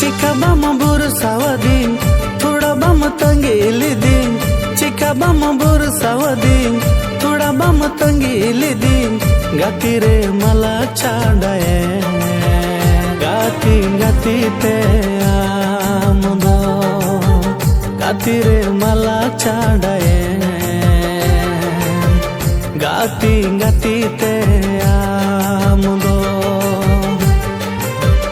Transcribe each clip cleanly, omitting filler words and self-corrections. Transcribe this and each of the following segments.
चिका बम बुर सावदीन थोड़ा बम तंगील दिन चिका बम बुर सावदीन थोड़ा बम तंगील दिन गाती रे मला चांडाए गाती गाती ते आमदो गाती रे मला चांडाए गाती गाती ते आमदो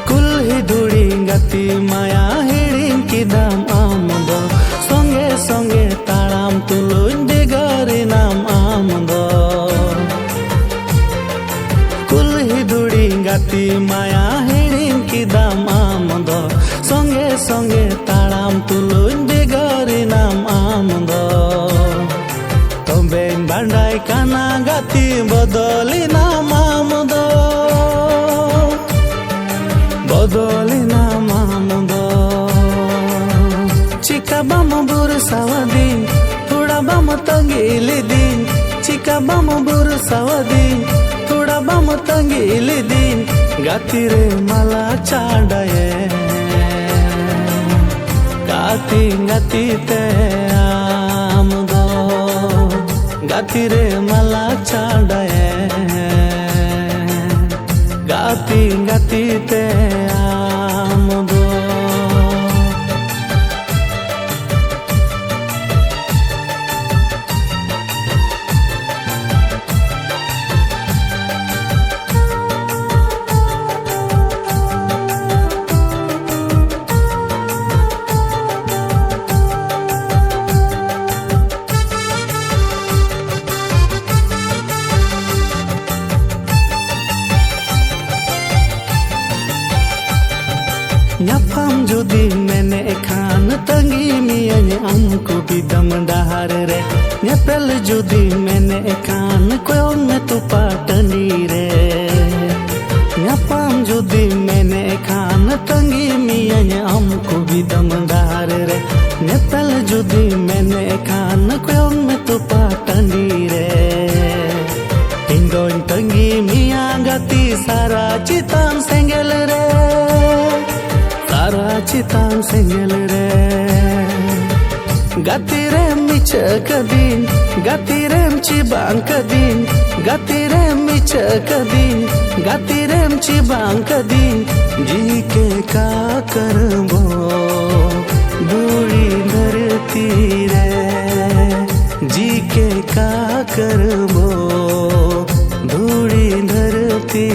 कुल्ही धुड़ी गाती माया हिड़िंग किदाम आमदो संगे संगे ताड़ाम तुलुन दिगारी नाम आमदो कुल्ही धुड़ी गाती माया हिड़िंग किदाम आमदो संगे संगे ताड़ाम तुलुन दिगारी नाम आमदो तोबें बांडाय काना गाती बदली नाम आमदो बदली नाम आमदो चिका बम बुर सावदीन थोड़ा बम तंगील दिन चिका बम बुर सावदीन थोड़ा बम तंगील दिन गाती रे मला चांडाए गाती गाती ते आमदो गाती रे मला चांडाए गाती गाती ते आमदो ᱧᱟᱯᱟᱢ ᱡᱩᱫᱤ ᱢᱮᱱᱮ ᱠᱷᱟᱱ ᱛᱟᱸᱜᱤ ᱢᱤᱭᱟᱹᱧ ᱟᱢᱠᱚ ᱵᱤᱫᱟᱢ ᱰᱟᱦᱟᱨ ᱨᱮ ᱧᱮᱯᱮᱞ ᱡᱩᱫᱤ ᱢᱮᱱᱮ ᱠᱷᱟᱱ ᱠᱚᱭᱚᱜ ᱢᱮ ᱛᱚᱯᱟ ᱴᱟᱺᱰᱤ ᱨᱮ ᱧᱟᱯᱟᱢ ᱡᱩᱫᱤ ᱢᱮᱱᱮ ᱠᱷᱟᱱ ᱛᱟᱸᱜᱤ ᱢᱤᱭᱟᱹᱧ ᱟᱢᱠᱚ ᱵᱤᱫᱟᱢ ᱰᱟᱦᱟᱨ ᱨᱮ ᱧᱮᱯᱮᱞ ᱡᱩᱫᱤ ᱢᱮᱱᱮ ᱠᱷᱟᱱ ᱠᱚᱭᱚᱜ ᱢᱮ ᱛᱚᱯᱟ ᱴᱟᱺᱰᱤ ᱨᱮ ᱤᱧ ᱫᱚᱧ ᱛᱟᱸᱜᱤ ᱢᱤᱭᱟ ᱜᱟᱛᱤ ᱥᱟᱨᱟ ᱪᱮᱛᱟᱱ ᱥᱮᱸᱜᱮᱞ ᱨᱮ सारा चितान सेंगेल रे गाती रे मिचक दिन गाती रे चिबांक दिन गाती रे मिचक दिन गाती रे चिबांक दिन जी के का करबो धूड़ी धरती रे जी के का करबो धूड़ी धरती